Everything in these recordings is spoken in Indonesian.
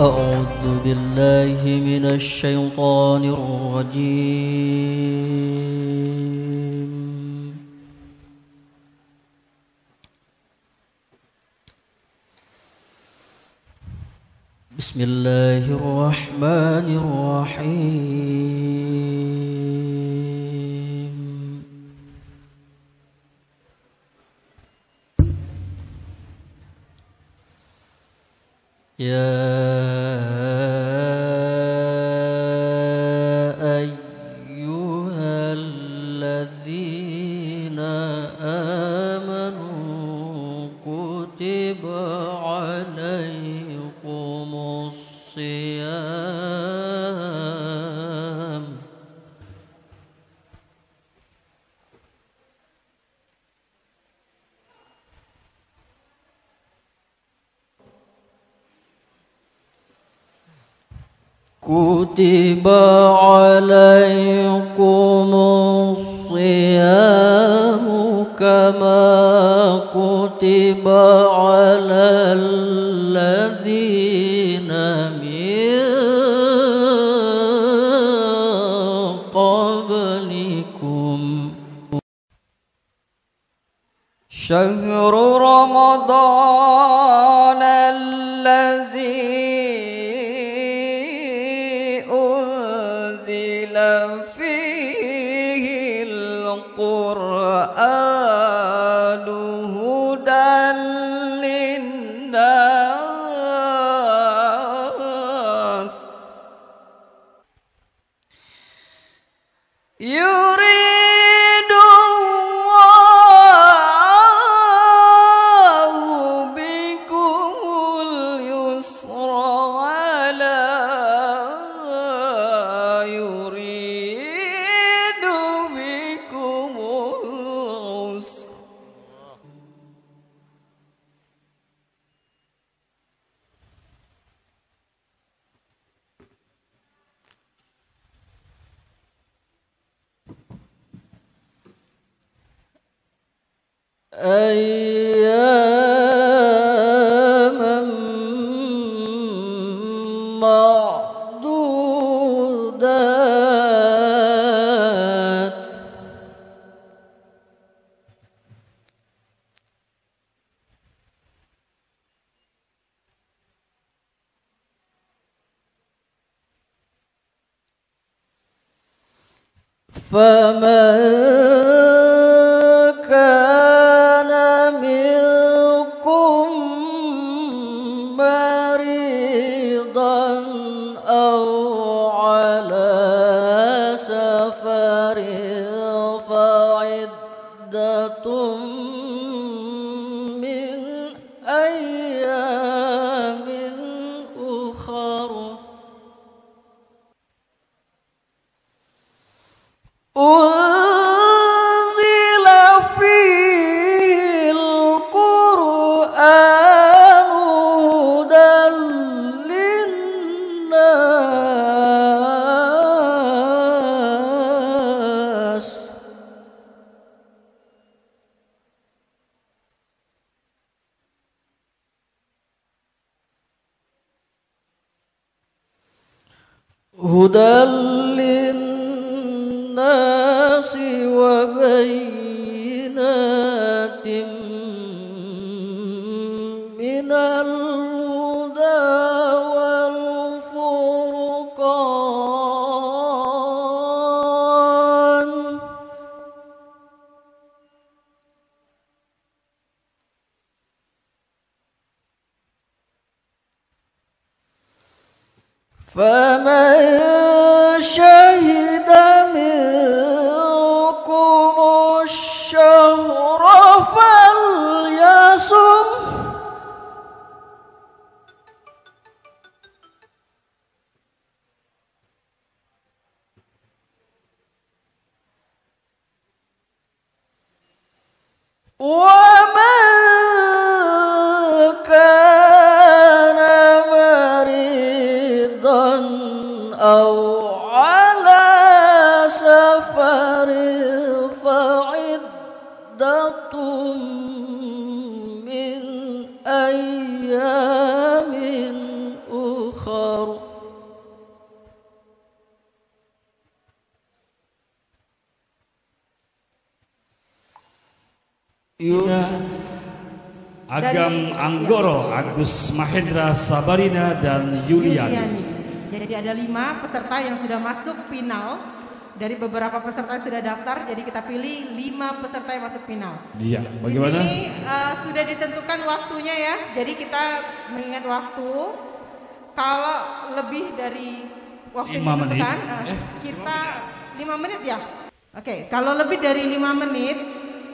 أعوذ بالله من الشيطان الرجيم. بسم الله الرحمن الرحيم. يا أيها الذين آمنوا كتب عليكم الصيام كتب عليكم الصيام كما كتب على الذين من قبلكم شهر رمضان الذي فيه القرآن هدى للناس يريد الله بكم اليسر ولا يريد بكم العسر أياما معدودات فمن كان منكم مريضا أو على سفر فعدة من أيام أخر أنزل فيه القرآن هدى للناس هدى للناس وبينات من الهدى والفرقان فمن شهد منكم الشهر فليصم ومن كان مريضا أو على سفر فعدة من أيام أخر Agam Anggoro, Agus Mahendra Sabarina dan Yuliani. Jadi ada 5 peserta yang sudah masuk final. Dari beberapa peserta yang sudah daftar, jadi kita pilih 5 peserta yang masuk final. Iya, bagaimana? Di sini sudah ditentukan waktunya ya. Jadi kita mengingat waktu. Kalau lebih dari waktu yang ditentukan, kita 5 menit ya. Oke, kalau lebih dari 5 menit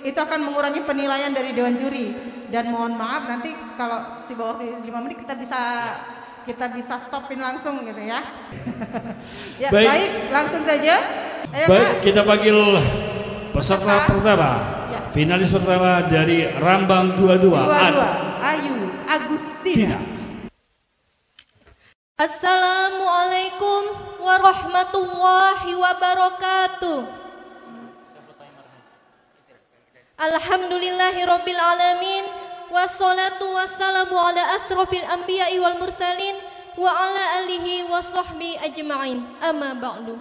itu akan mengurangi penilaian dari Dewan Juri. Dan mohon maaf nanti kalau tiba waktu 5 menit kita bisa stopin langsung gitu ya. Ya, baik, langsung saja. Ayo, baik, Kak. kita panggil peserta pertama. Ya. Finalis pertama dari Rambang 22. Ayu Agustina. Assalamualaikum warahmatullahi wabarakatuh. Alhamdulillahirabbil alamin. Wassalatu wassalamu ala asrofil anbiya'i wal mursalin wa ala alihi wa sahbihi ajma'in. Amma ba'du.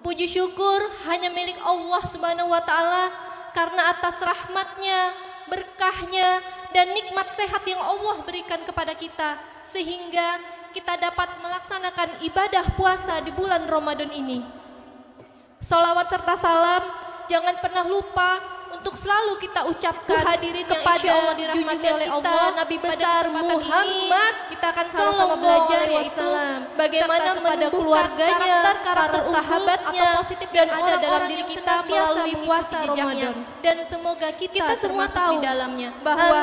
Puji syukur hanya milik Allah Subhanahu wa taala karena atas rahmatnya, berkahnya dan nikmat sehat yang Allah berikan kepada kita sehingga kita dapat melaksanakan ibadah puasa di bulan Ramadan ini. Salawat serta salam jangan pernah lupa untuk selalu kita ucapkan hadirin kepada Allah dirahmati oleh Allah Nabi besar Muhammad. Kita akan sama-sama belajar yaitu bagaimana kepada keluarganya, para sahabatnya dan ada dalam diri kita melalui puasa Ramadan. Dan semoga kita semua tahu di dalamnya bahwa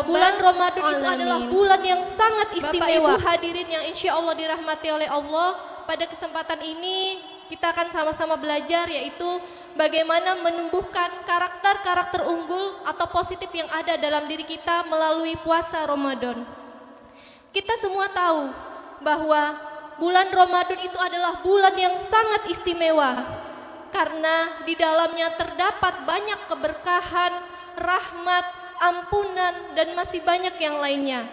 bulan Ramadan itu adalah bulan yang sangat istimewa. Bapak Ibu hadirin yang insya Allah dirahmati oleh Allah, pada kesempatan ini kita akan sama-sama belajar yaitu bagaimana menumbuhkan karakter-karakter unggul atau positif yang ada dalam diri kita melalui puasa Ramadan. Kita semua tahu bahwa bulan Ramadan itu adalah bulan yang sangat istimewa karena di dalamnya terdapat banyak keberkahan, rahmat, ampunan dan masih banyak yang lainnya.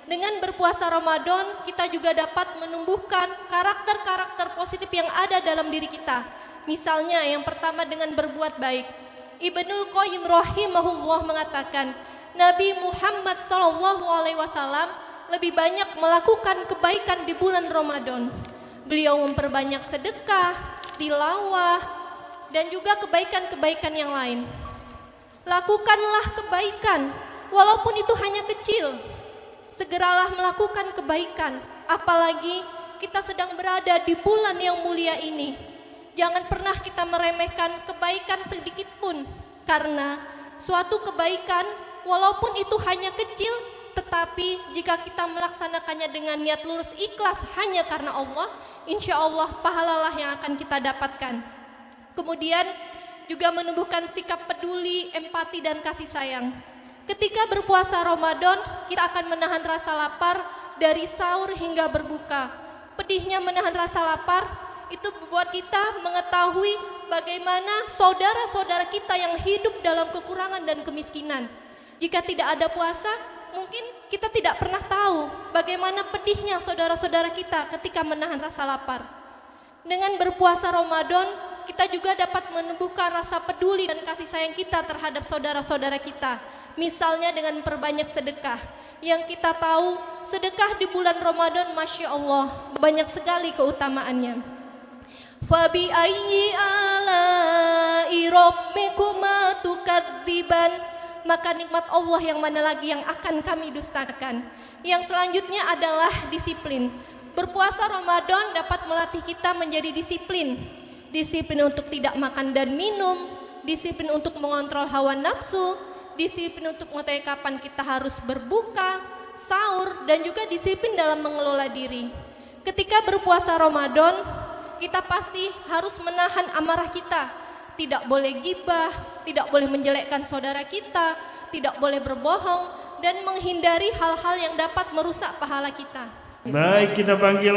Dengan berpuasa Ramadan, kita juga dapat menumbuhkan karakter-karakter positif yang ada dalam diri kita. Misalnya yang pertama dengan berbuat baik. Ibnul Qayyim rahimahullah mengatakan, Nabi Muhammad SAW lebih banyak melakukan kebaikan di bulan Ramadan. Beliau memperbanyak sedekah, tilawah, dan juga kebaikan-kebaikan yang lain. Lakukanlah kebaikan, walaupun itu hanya kecil. Segeralah melakukan kebaikan, apalagi kita sedang berada di bulan yang mulia ini. Jangan pernah kita meremehkan kebaikan sedikit pun, karena suatu kebaikan walaupun itu hanya kecil, tetapi jika kita melaksanakannya dengan niat lurus ikhlas hanya karena Allah, insya Allah pahalalah yang akan kita dapatkan. Kemudian juga menumbuhkan sikap peduli, empati dan kasih sayang. Ketika berpuasa Ramadan, kita akan menahan rasa lapar dari sahur hingga berbuka. Pedihnya menahan rasa lapar itu membuat kita mengetahui bagaimana saudara-saudara kita yang hidup dalam kekurangan dan kemiskinan. Jika tidak ada puasa, mungkin kita tidak pernah tahu bagaimana pedihnya saudara-saudara kita ketika menahan rasa lapar. Dengan berpuasa Ramadan, kita juga dapat menumbuhkan rasa peduli dan kasih sayang kita terhadap saudara-saudara kita. Misalnya dengan perbanyak sedekah. Yang kita tahu sedekah di bulan Ramadan Masya Allah banyak sekali keutamaannya. Fabi ayyi ala'i rabbikuma tukadziban. Maka nikmat Allah yang mana lagi yang akan kami dustakan. Yang selanjutnya adalah disiplin. Berpuasa Ramadan dapat melatih kita menjadi disiplin. Disiplin untuk tidak makan dan minum, disiplin untuk mengontrol hawa nafsu, disiplin untuk mengetahui kapan kita harus berbuka, sahur, dan juga disiplin dalam mengelola diri. Ketika berpuasa Ramadan, kita pasti harus menahan amarah kita. Tidak boleh gibah, tidak boleh menjelekkan saudara kita, tidak boleh berbohong, dan menghindari hal-hal yang dapat merusak pahala kita. Baik, kita panggil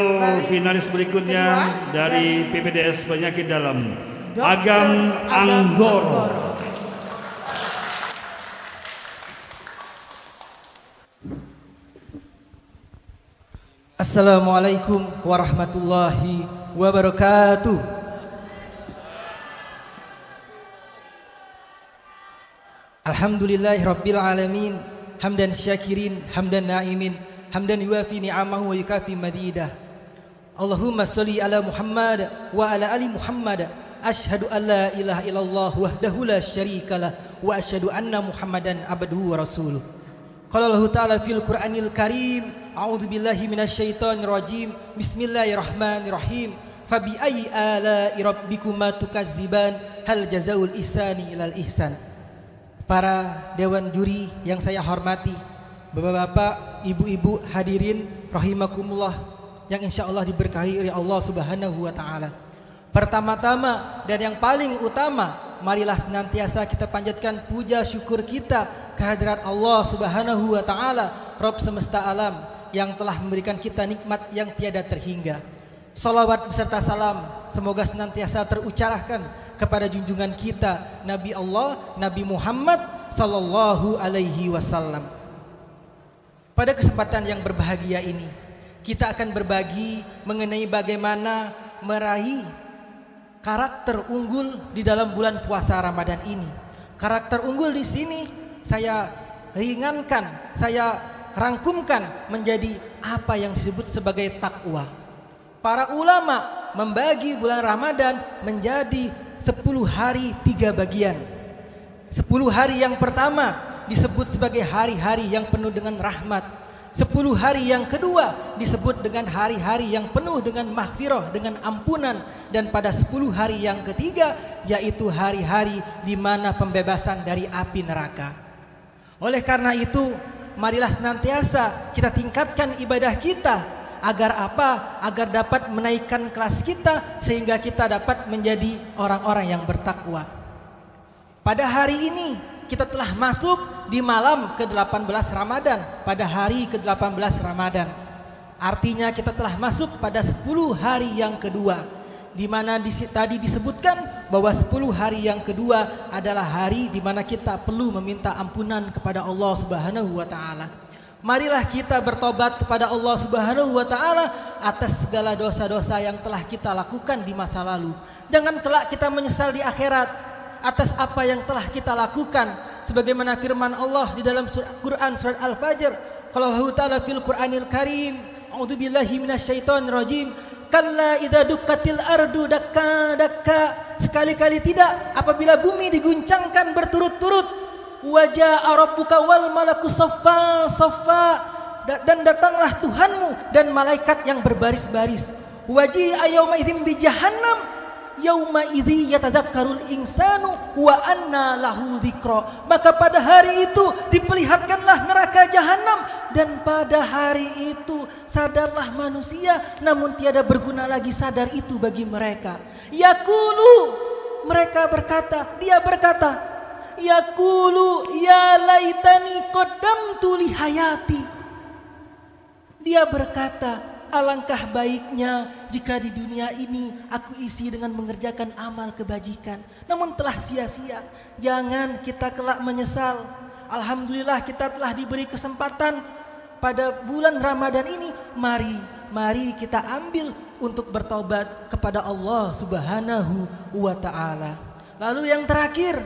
finalis berikutnya dari PPDS Penyakit Dalam, Agam Anggoro. Assalamualaikum warahmatullahi wabarakatuh. Alhamdulillahirabbil alamin hamdan syakirin, hamdan na'imin, hamdan yuafi ni'amahu wa yukafi madidah. Allahumma sholli ala Muhammad wa ala ali Muhammad. Asyhadu an la ilaha illallah wahdahu la syarikalah wa asyhadu anna Muhammadan abduhu wa rasuluh. Qala Allah Ta'ala fil Qur'anil Karim, a'udzu billahi minasyaitonir rajim. Bismillahirrahmanirrahim. Fabi ayyi ala'i rabbikuma tukazziban, hal jazaul ihsani ilal ihsan. Para dewan juri yang saya hormati, bapak-bapak, ibu-ibu hadirin rahimakumullah yang insyaallah diberkahi oleh Allah Subhanahu wa taala. Pertama-tama dan yang paling utama, marilah senantiasa kita panjatkan puja syukur kita kehadirat Allah Subhanahu wa taala, Rabb semesta alam yang telah memberikan kita nikmat yang tiada terhingga. Salawat beserta salam semoga senantiasa terucapkan kepada junjungan kita Nabi Allah, Nabi Muhammad sallallahu alaihi wasallam. Pada kesempatan yang berbahagia ini, kita akan berbagi mengenai bagaimana meraih karakter unggul di dalam bulan puasa Ramadan ini. Karakter unggul di sini saya ringankan, saya rangkumkan menjadi apa yang disebut sebagai takwa. Para ulama membagi bulan Ramadan menjadi 10 hari 3 bagian. 10 hari yang pertama disebut sebagai hari-hari yang penuh dengan rahmat. 10 hari yang kedua disebut dengan hari-hari yang penuh dengan maghfirah, dengan ampunan. Dan pada 10 hari yang ketiga yaitu hari-hari di mana pembebasan dari api neraka. Oleh karena itu, marilah senantiasa kita tingkatkan ibadah kita. Agar apa? Agar dapat menaikkan kelas kita sehingga kita dapat menjadi orang-orang yang bertakwa. Pada hari ini kita telah masuk di malam ke-18 Ramadan, pada hari ke-18 Ramadan. Artinya kita telah masuk pada 10 hari yang kedua, di mana tadi disebutkan bahwa 10 hari yang kedua adalah hari di mana kita perlu meminta ampunan kepada Allah Subhanahu wa taala. Marilah kita bertobat kepada Allah Subhanahu wa taala atas segala dosa-dosa yang telah kita lakukan di masa lalu. Jangan kelak kita menyesal di akhirat atas apa yang telah kita lakukan, sebagaimana firman Allah di dalam Quran surat Al-Fajr. Qala Allah Ta'ala fil Qur'anil Karim, a'udzu billahi minasyaitonir rajim. Kalla idza dukkatil ardu dakka dakka. Sekali-kali tidak apabila bumi diguncangkan berturut-turut. Wajaa rabbuka wal malaku saffa saffa, dan datanglah Tuhanmu dan malaikat yang berbaris-baris. Waji'a yauma idzin bi jahannam, yauma idzi yatadzakkarul insanu wa anna lahu dzikra. Maka pada hari itu diperlihatkanlah neraka jahanam, dan pada hari itu sadarlah manusia, namun tiada berguna lagi sadar itu bagi mereka. Yaqulu, mereka berkata, dia berkata, yaqulu ya laitani qaddamtu li hayati. Dia berkata, alangkah baiknya jika di dunia ini aku isi dengan mengerjakan amal kebajikan, namun telah sia-sia. Jangan kita kelak menyesal. Alhamdulillah kita telah diberi kesempatan pada bulan Ramadan ini. Mari kita ambil untuk bertobat kepada Allah Subhanahu wa taala. Lalu yang terakhir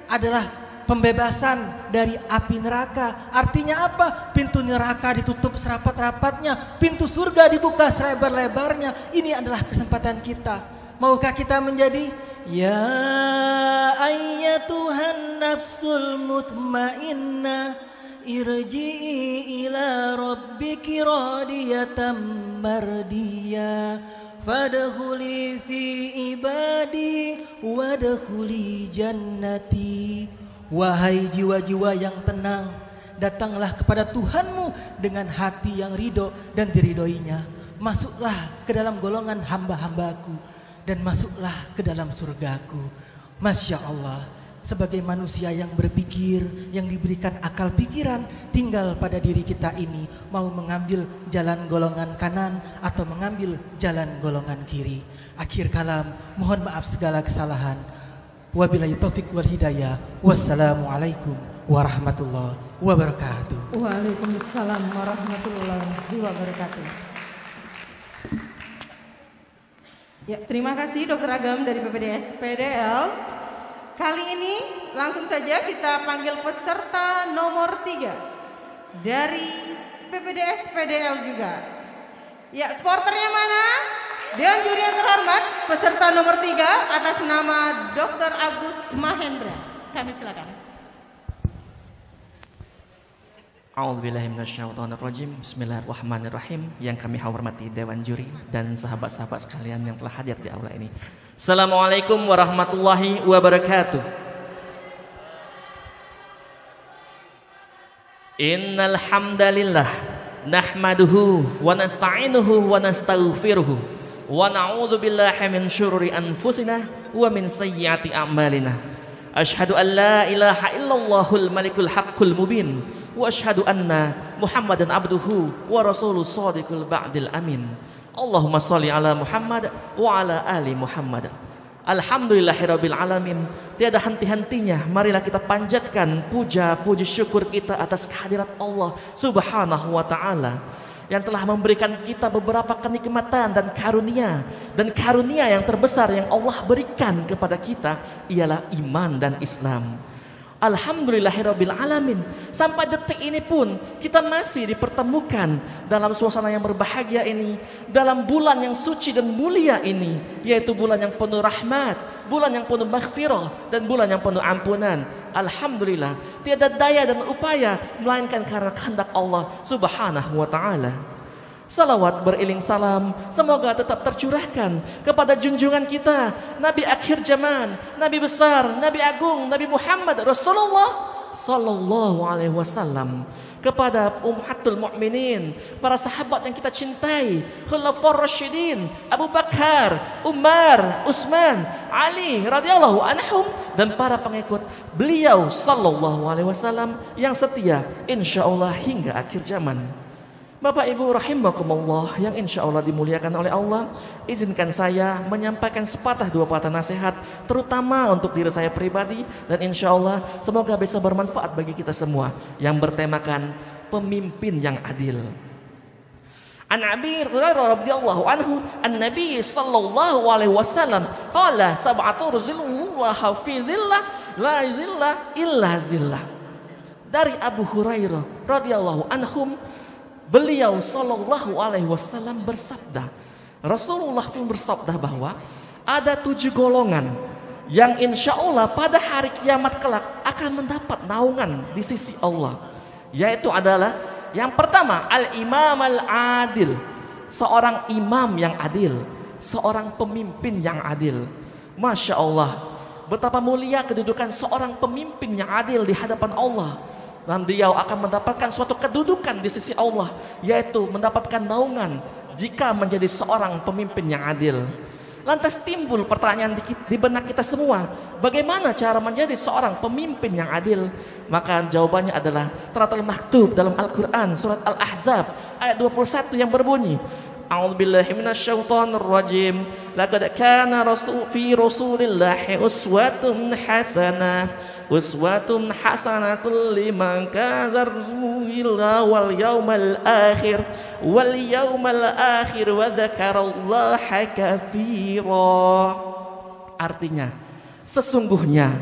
adalah pembebasan dari api neraka. Artinya apa? Pintu neraka ditutup serapat-rapatnya, pintu surga dibuka selebar-lebarnya. Ini adalah kesempatan kita. Maukah kita menjadi ya ayyatuhan nafsul mutmainnah irji'i ila rabbiki radiyatan mardiyah fadkhuli fi ibadi wadkhuli jannati. Wahai jiwa-jiwa yang tenang, datanglah kepada Tuhanmu dengan hati yang ridho dan diridhoinya. Masuklah ke dalam golongan hamba-hambaku dan masuklah ke dalam surgaku. Masya Allah, sebagai manusia yang berpikir, yang diberikan akal pikiran, tinggal pada diri kita ini mau mengambil jalan golongan kanan atau mengambil jalan golongan kiri. Akhir kalam, mohon maaf segala kesalahan. Wabillahi taufik wal hidayah. Wassalamualaikum warahmatullahi wabarakatuh. Waalaikumsalam warahmatullahi wabarakatuh. Ya, terima kasih Dr. Agam dari PPDS PDL. Kali ini langsung saja kita panggil peserta nomor 3. dari PPDS PDL juga. Ya, sporternya mana? Dewan juri yang terhormat, peserta nomor 3 atas nama Dr. Agus Mahendra. Kami silakan. A'udzubillahiminasyaitonirrajim. Bismillahirrahmanirrahim. Yang kami hormati Dewan Juri dan sahabat-sahabat sekalian yang telah hadir di aula ini. Assalamualaikum warahmatullahi wabarakatuh. Innal hamdalillah nahmaduhu wa nasta'inuhu wa nastaghfiruh wa na'udzu billahi min syururi anfusina wa min sayyiati a'malina. Asyhadu an la ilaha illallahul malikul haqqul mubin wa asyhadu anna Muhammadan abduhu wa rasuluh shadiqul ba'dil amin. Allahumma shalli ala Muhammad wa ala ali Muhammad. Alhamdulillahirabbil alamin. Tiada henti-hentinya marilah kita panjatkan puja puji syukur kita atas kehadirat Allah Subhanahu wa taala yang telah memberikan kita beberapa kenikmatan dan karunia yang terbesar yang Allah berikan kepada kita ialah iman dan Islam. Alhamdulillahirabbil alamin. Sampai detik ini pun kita masih dipertemukan dalam suasana yang berbahagia ini, dalam bulan yang suci dan mulia ini, yaitu bulan yang penuh rahmat, bulan yang penuh maghfirah, dan bulan yang penuh ampunan. Alhamdulillah, tiada daya dan upaya melainkan karena kehendak Allah Subhanahu wa taala. Salawat beriring salam semoga tetap tercurahkan kepada junjungan kita, Nabi akhir zaman, Nabi besar, Nabi agung, Nabi Muhammad Rasulullah sallallahu alaihi wasallam, kepada ummahatul mukminin, para sahabat yang kita cintai, khulafaur rasyidin, Abu Bakar, Umar, Utsman, Ali radhiyallahu anhum, dan para pengikut beliau sallallahu alaihi wasallam yang setia insyaallah hingga akhir zaman. Bapak Ibu rahimakumullah yang insya Allah dimuliakan oleh Allah, izinkan saya menyampaikan sepatah dua patah nasihat terutama untuk diri saya pribadi, dan insya Allah semoga bisa bermanfaat bagi kita semua, yang bertemakan pemimpin yang adil. An Abi Hurairah radhiyallahu anhu an-Nabi sallallahu alaihi wasallam qala sab'atu rizillullaha fi zillah la zillah illa zillah. Dari Abu Hurairah radhiyallahu anhum, beliau sallallahu alaihi wasallam bersabda, Rasulullah pun bersabda bahwa ada 7 golongan yang insya Allah pada hari kiamat kelak akan mendapat naungan di sisi Allah, yaitu adalah yang pertama al-imam al-adil, seorang imam yang adil, seorang pemimpin yang adil. Masya Allah, betapa mulia kedudukan seorang pemimpin yang adil di hadapan Allah. Dan dia akan mendapatkan suatu kedudukan di sisi Allah, yaitu mendapatkan naungan jika menjadi seorang pemimpin yang adil. Lantas timbul pertanyaan di benak kita semua, bagaimana cara menjadi seorang pemimpin yang adil? Maka jawabannya adalah teratul maktub dalam Al-Quran surat Al-Ahzab ayat 21 yang berbunyi, A'udzubillahi minasyaitonirrajim. Laqad kana fi Rasulillahi uswatun hasanah. Uswatun hasanatun liman kana yarjullaha wal yawmal akhir wa dzakarallaha katsira. Artinya, sesungguhnya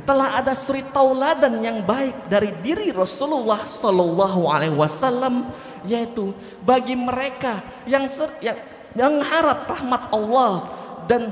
telah ada suri tauladan yang baik dari diri Rasulullah sallallahu alaihi wasallam, yaitu bagi mereka yang harap rahmat Allah dan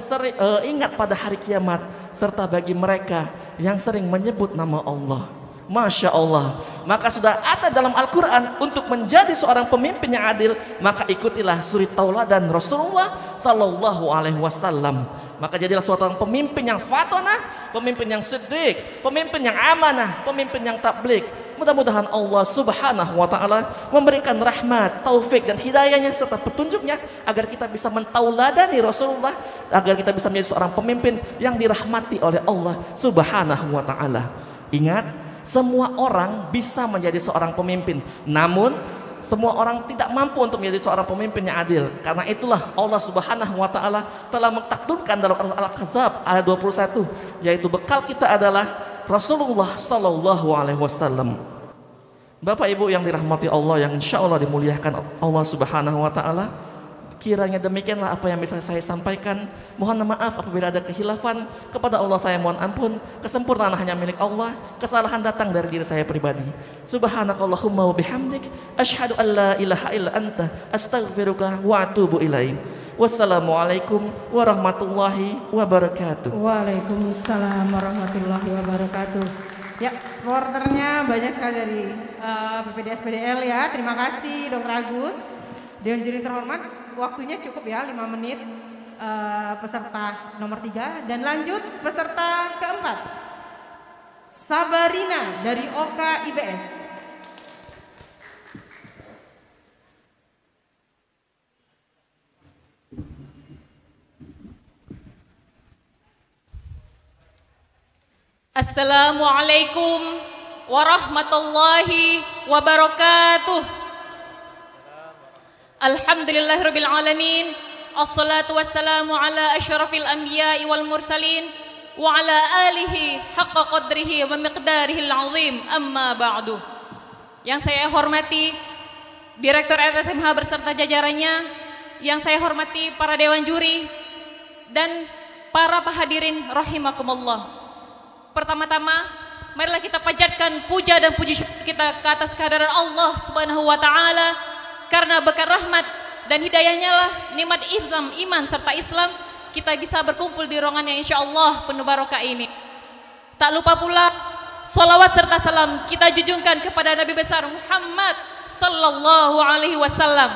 ingat pada hari kiamat, serta bagi mereka yang sering menyebut nama Allah. Masya Allah. Maka sudah ada dalam Al-Quran, untuk menjadi seorang pemimpin yang adil, maka ikutilah suri tauladan Rasulullah sallallahu alaihi wasallam. Maka jadilah seorang pemimpin yang fatonah, pemimpin yang siddiq, pemimpin yang amanah, pemimpin yang tabligh. Mudah-mudahan Allah Subhanahu wa taala memberikan rahmat, taufik dan hidayahnya serta petunjuknya agar kita bisa mentauladani Rasulullah, agar kita bisa menjadi seorang pemimpin yang dirahmati oleh Allah Subhanahu wa taala. Ingat, semua orang bisa menjadi seorang pemimpin, namun semua orang tidak mampu untuk menjadi seorang pemimpin yang adil. Karena itulah Allah Subhanahu wa taala telah mentakdirkan dalam Al-Ahzab ayat 21, yaitu bekal kita adalah Rasulullah sallallahu alaihi wasallam. Bapak Ibu yang dirahmati Allah, yang insya Allah dimuliakan Allah Subhanahu wa taala, Kiranya demikianlah apa yang bisa saya sampaikan. Mohon maaf apabila ada kehilafan. Kepada Allah saya mohon ampun. Kesempurnaan hanya milik Allah. Kesalahan datang dari diri saya pribadi. Subhanakallahumma wa bihamdik, asyhadu an la ilaha illa anta, astaghfiruka wa atubu ilaik. Wassalamualaikum warahmatullahi wabarakatuh. Waalaikumsalam warahmatullahi wabarakatuh. Ya, supporternya banyak sekali dari PPDS PDL ya. Terima kasih Dr. Agus. Dewan juri terhormat, waktunya cukup ya 5 menit peserta nomor 3. Dan lanjut peserta keempat, Sabarina dari Oka IBS. Assalamualaikum warahmatullahi wabarakatuh. Alhamdulillahirabbil alamin. Assalatu wassalamu ala asyrafil anbiya'i wal mursalin wa ala alihi haqqa qadrihi wa miqdarihil azim. Amma ba'du. Yang saya hormati Direktur RSMH beserta jajarannya, yang saya hormati para dewan juri dan para hadirin rahimakumullah. Pertama-tama, marilah kita panjatkan puja dan puji syukur kita ke atas kehadiran Allah Subhanahu wa taala. Karena berkat rahmat dan hidayahnya lah nikmat Islam, iman serta Islam, kita bisa berkumpul di ruangan yang insyaallah penuh barokah ini. Tak lupa pula salawat serta salam kita junjungkan kepada Nabi besar Muhammad sallallahu alaihi wasallam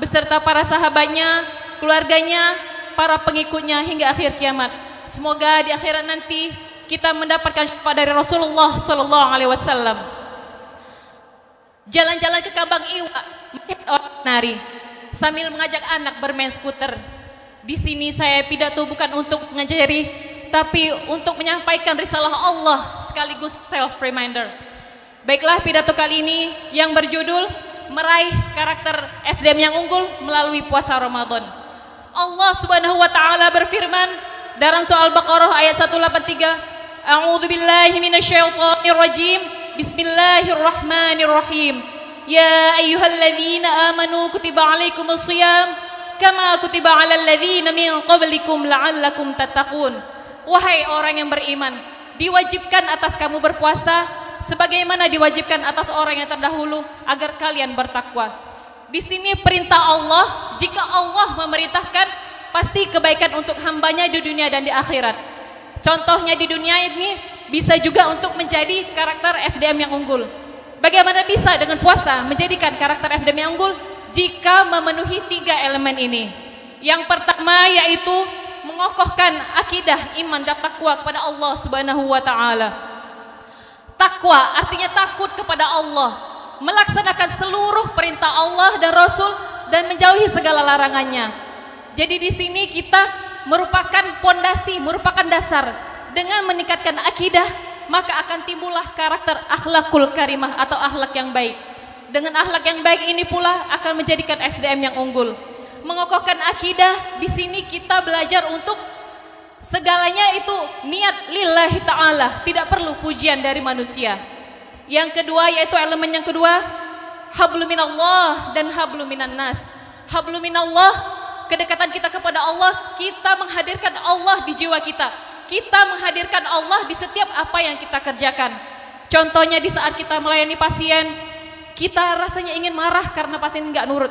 beserta para sahabatnya, keluarganya, para pengikutnya hingga akhir kiamat. Semoga di akhirat nanti kita mendapatkan syafaat dari Rasulullah sallallahu alaihi wasallam. Jalan-jalan ke Kambang Iwa, melihat orang nari sambil mengajak anak bermain skuter. Di sini saya pidato bukan untuk mengajari, tapi untuk menyampaikan risalah Allah sekaligus self reminder. Baiklah, pidato kali ini yang berjudul meraih karakter SDM yang unggul melalui puasa Ramadan. Allah Subhanahu wa taala berfirman dalam surah Al-Baqarah ayat 183, A'udzubillahi minasyaitonir rajim. Bismillahirrahmanirrahim. Ya ayyuhalladzina amanu kutiba alaikumus shiyam kama kutiba alal ladzina min qablikum la'allakum tattaqun. Wahai orang yang beriman, diwajibkan atas kamu berpuasa sebagaimana diwajibkan atas orang yang terdahulu agar kalian bertakwa. Di sini perintah Allah, jika Allah memerintahkan pasti kebaikan untuk hambanya di dunia dan di akhirat. Contohnya di dunia ini bisa juga untuk menjadi karakter SDM yang unggul. Bagaimana bisa dengan puasa menjadikan karakter SDM yang unggul? Jika memenuhi 3 elemen ini. Yang pertama yaitu mengokohkan akidah, iman dan takwa kepada Allah Subhanahu wa taala. Takwa artinya takut kepada Allah, melaksanakan seluruh perintah Allah dan Rasul dan menjauhi segala larangannya. Jadi di sini kita merupakan pondasi, merupakan dasar. Dengan meningkatkan akidah, maka akan timbullah karakter akhlakul karimah atau akhlak yang baik. Dengan akhlak yang baik ini pula akan menjadikan SDM yang unggul. Mengokohkan akidah, di sini kita belajar untuk segalanya itu niat lillahi ta'ala, tidak perlu pujian dari manusia. Yang kedua yaitu elemen yang kedua, hablum minallah dan hablum minan nas. Hablum minallah, kedekatan kita kepada Allah, kita menghadirkan Allah di jiwa kita. Kita menghadirkan Allah di setiap apa yang kita kerjakan. Contohnya di saat kita melayani pasien, kita rasanya ingin marah karena pasien enggak nurut.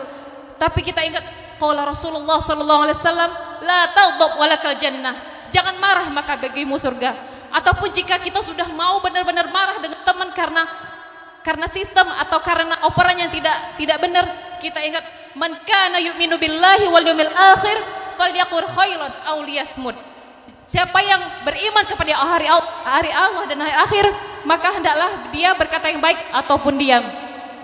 Tapi kita ingat qala Rasulullah sallallahu alaihi wasallam, la taghdab walakal jannah. Jangan marah maka bagimu surga. Ataupun jika kita sudah mau benar-benar marah dengan teman karena sistem atau karena operan yang tidak benar, kita ingat man kana yu'minu billahi wal yawmil akhir falyaqul khairan aw liyasmut. Siapa yang beriman kepada hari Allah dan hari akhir, maka hendaklah dia berkata yang baik ataupun diam.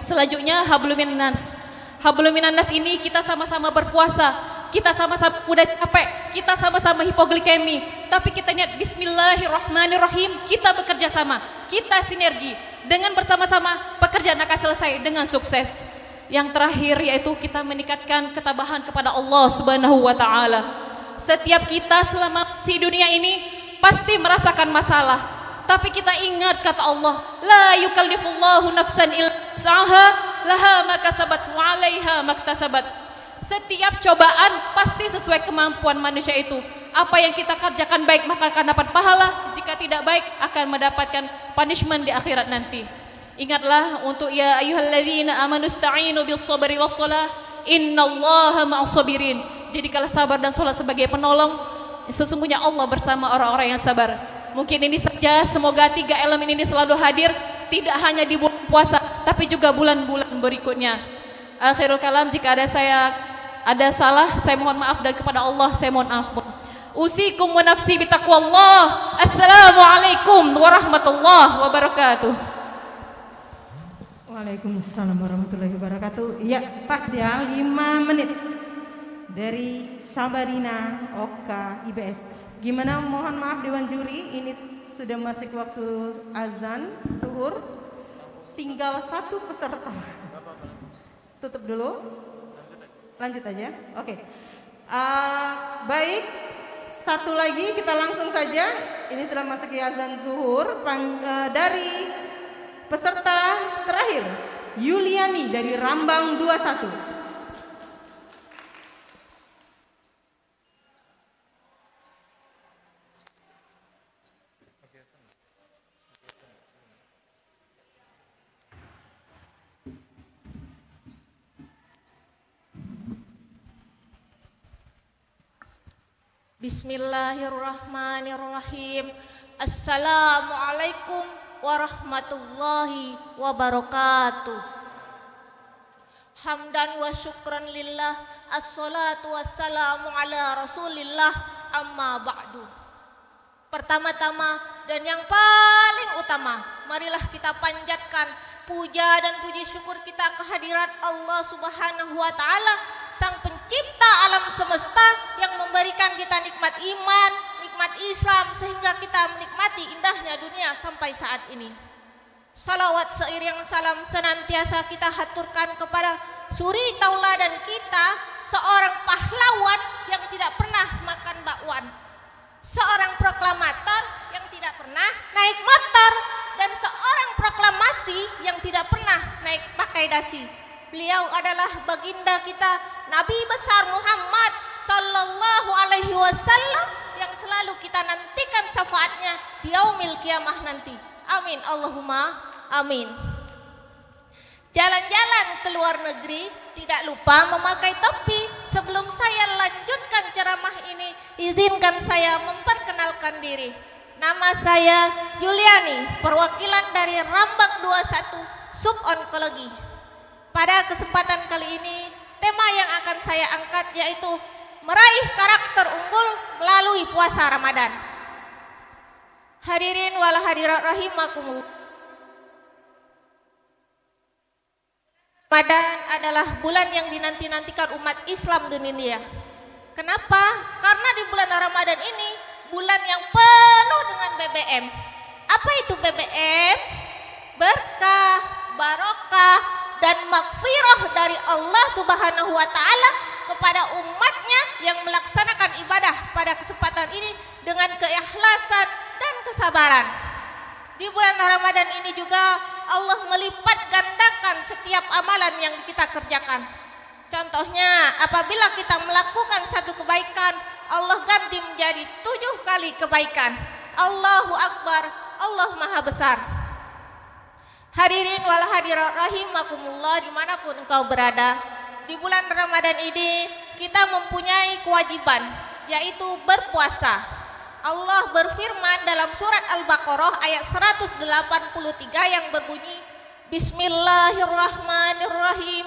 Selanjutnya hablum minan nas. Hablum minan nas ini kita sama-sama berpuasa, kita sama-sama udah capek, kita sama-sama hipoglikemi, tapi kita niat bismillahirrahmanirrahim, kita bekerja sama, kita sinergi, dengan bersama-sama pekerjaan akan selesai dengan sukses. Yang terakhir yaitu kita meningkatkan ketabahan kepada Allah Subhanahu wa taala. Setiap kita selama di dunia ini pasti merasakan masalah, tapi kita ingat kata Allah, la yukallifullahu nafsan illa wus'aha laha ma kasabat wa 'alaiha maktasabat. Setiap cobaan pasti sesuai kemampuan manusia itu. Apa yang kita kerjakan baik maka akan dapat pahala, jika tidak baik akan mendapatkan punishment di akhirat nanti. Ingatlah untuk ya ayyuhalladzina amanu ista'inu bis-sabri was-shalah innallaha ma'as-sabirin. Jadikanlah sabar dan salat sebagai penolong. Sesungguhnya Allah bersama orang-orang yang sabar. Mungkin ini saja, semoga 3 elemen ini selalu hadir, tidak hanya di bulan puasa tapi juga bulan-bulan berikutnya. Akhirul kalam, jika ada salah saya mohon maaf, dan kepada Allah saya mohon ampun. Usikum wa nafsi bitaqwallah. Assalamualaikum warahmatullahi wabarakatuh. Waalaikumsalam warahmatullahi wabarakatuh. Ya, pas ya, 5 menit dari Sabarina Oka IBS. Gimana, mohon maaf Dewan Juri, ini sudah masuk waktu azan zuhur. Tinggal 1 peserta. Tutup dulu. Lanjut aja. Oke. Baik. 1 lagi kita langsung saja. Ini telah masuk ke azan zuhur dari peserta terakhir, Yuliani dari Rambang 21. Bismillahirrahmanirrahim. Assalamualaikum warahmatullahi wabarakatuh. Hamdan wa syukran lillah. Assalatu wassalamu ala rasulillah. Amma ba'du. Pertama-tama dan yang paling utama, marilah kita panjatkan puja dan puji syukur kita kehadirat Allah Subhanahu wa taala, Sang Pencipta alam semesta yang memberikan kita nikmat iman, nikmat Islam, sehingga kita menikmati indahnya dunia sampai saat ini. Salawat seiring salam senantiasa kita haturkan kepada suri tauladan kita, seorang pahlawan yang tidak pernah makan bakwan, seorang proklamator yang tidak pernah naik motor, dan seorang proklamasi yang tidak pernah naik pakai dasi. Beliau adalah baginda kita, Nabi besar Muhammad sallallahu alaihi wasallam, yang selalu kita nantikan syafaatnya di yaumil kiamah nanti. Amin Allahumma amin. Jalan-jalan ke luar negeri tidak lupa memakai topi. Sebelum saya lanjutkan ceramah ini, izinkan saya memperkenalkan diri. Nama saya Yuliani, perwakilan dari Rambang 21 Subonkologi. Pada kesempatan kali ini, tema yang akan saya angkat yaitu meraih karakter unggul melalui puasa Ramadan. Hadirin wal hadirat rahimakumullah. Ramadan adalah bulan yang dinanti-nantikan umat Islam di dunia. Kenapa? Karena di bulan Ramadan ini bulan yang penuh dengan BBM. Apa itu BBM? Berkah, barokah, dan magfirah dari Allah Subhanahu wa taala kepada umatnya yang melaksanakan ibadah pada kesempatan ini dengan keikhlasan dan kesabaran. Di bulan Ramadan ini juga Allah melipat gandakan setiap amalan yang kita kerjakan. Contohnya, apabila kita melakukan satu kebaikan, Allah ganti menjadi 7 kali kebaikan. Allahu Akbar, Allah Maha Besar. Hadirin wal hadirat rahimakumullah, dimanapun engkau berada, di bulan Ramadan ini kita mempunyai kewajiban, yaitu berpuasa. Allah berfirman dalam surat Al-Baqarah ayat 183 yang berbunyi, Bismillahirrahmanirrahim.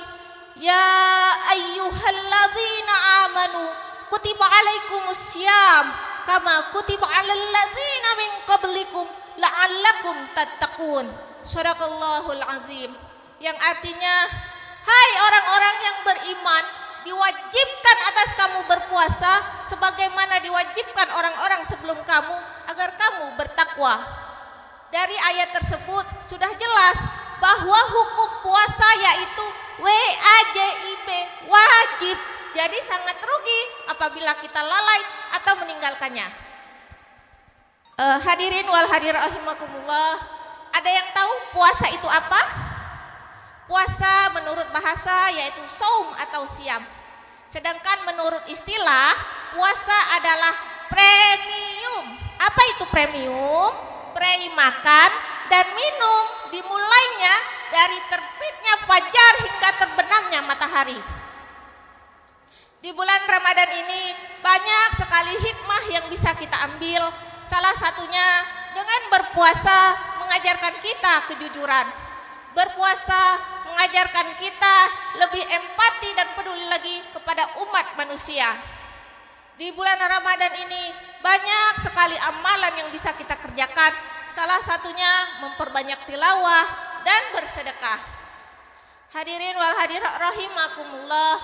Ya ayyuhalladzina amanu kutiba alaikumussyam kama kutiba alal ladzina min qablikum la'allakum tattaqun. Shadaqallahul azim. Yang artinya, hai orang-orang yang beriman, diwajibkan atas kamu berpuasa sebagaimana diwajibkan orang-orang sebelum kamu agar kamu bertakwa. Dari ayat tersebut sudah jelas bahwa hukum puasa yaitu WAJIB, wajib. Jadi sangat rugi apabila kita lalai atau meninggalkannya. Hadirin wal hadirat rahimakumullah, ada yang tahu puasa itu apa? Puasa menurut bahasa yaitu saum atau siam. Sedangkan menurut istilah, puasa adalah premium. Apa itu premium? Pre makan dan minum, dimulainya dari terbitnya fajar hingga terbenamnya matahari. Di bulan Ramadan ini banyak sekali hikmah yang bisa kita ambil. Salah satunya dengan berpuasa mengajarkan kita kejujuran. Berpuasa mengajarkan kita lebih empati dan peduli lagi kepada umat manusia. Di bulan Ramadan ini banyak sekali amalan yang bisa kita kerjakan. Salah satunya memperbanyak tilawah dan bersedekah. Hadirin wal hadirat rahimakumullah,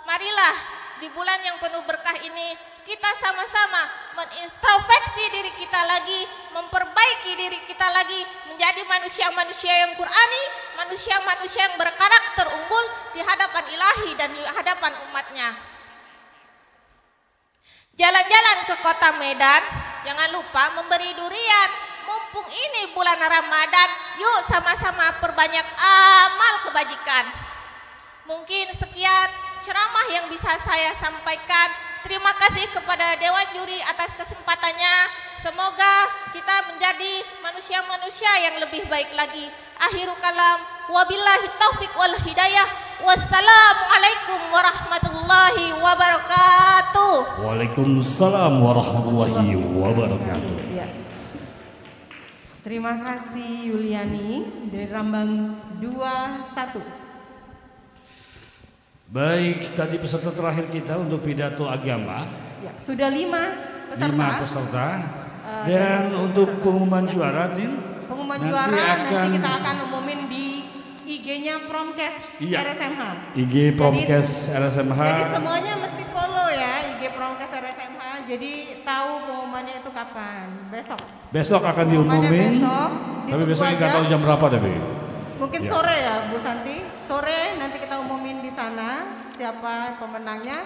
marilah di bulan yang penuh berkah ini kita sama-sama mengintrospeksi diri kita lagi, memperbaiki diri kita lagi menjadi manusia-manusia yang Qur'ani, manusia-manusia yang berkarakter unggul di hadapan ilahi dan di hadapan umatnya. Jalan-jalan ke kota Medan, jangan lupa memberi durian. Mumpung ini bulan Ramadan, yuk sama-sama perbanyak amal kebajikan. Mungkin sekian ceramah yang bisa saya sampaikan. Terima kasih kepada Dewan Juri atas kesempatannya. Semoga kita menjadi manusia-manusia yang lebih baik lagi. Akhirul kalam, wabillahi taufiq wal hidayah. Wassalamualaikum warahmatullahi wabarakatuh. Waalaikumsalam warahmatullahi wabarakatuh. Ya. Terima kasih Yuliani dari Rambang 21. Baik, tadi peserta terakhir kita untuk pidato agama. Ya, sudah 5 peserta. 5 peserta. Dan untuk pengumuman juara, Din, pengumuman juara nanti kita akan umumin di IG-nya Promkes RSMH. IG Promkes RSMH. Jadi semuanya mesti follow ya IG Promkes RSMH. Jadi tahu pengumumannya itu kapan? Besok. Besok akan diumumin. Besok. Tapi besok nggak tahu jam berapa tapi. Mungkin sore ya Bu Santi. Sore nanti kita umumin di sana siapa pemenangnya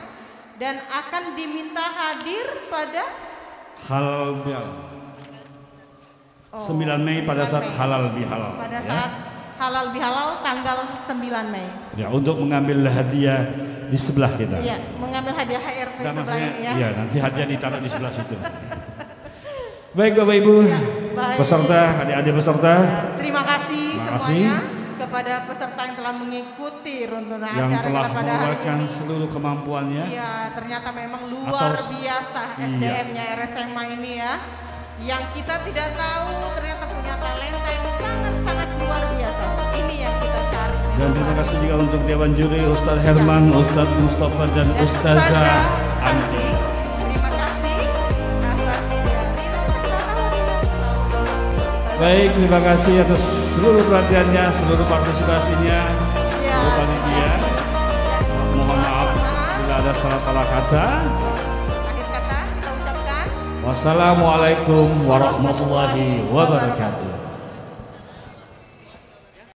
dan akan diminta hadir pada halal bihalal. 9 Mei pada saat halal bihalal. Pada saat halal bihalal tanggal 9 Mei. Ya, untuk mengambil hadiah di sebelah kita. Iya, mengambil hadiah HRV sebelah ini ya. Iya, nanti hadiah ditaruh di sebelah situ. Baik Bapak Ibu, peserta, adik-adik peserta. Ya, terima kasih semuanya kepada peserta yang telah mengikuti runtunan yang acara telah kita pada hari mengeluarkan ini. seluruh kemampuannya. Iya, ternyata memang luar biasa SDM-nya RSMA ini ya. Yang kita tidak tahu ternyata punya talenta yang sangat-sangat luar biasa. Ini yang kita cari. Dan terima kasih juga untuk Dewan Juri Ustadz Herman, Ustadz Mustafa dan Ustazah Andi. Terima kasih atas Baik, terima kasih atas seluruh perhatiannya, seluruh partisipasinya, seluruh panitia. Mohon maaf bila ada salah-salah kata. Akhir kata kita ucapkan Wassalamualaikum warahmatullahi wabarakatuh.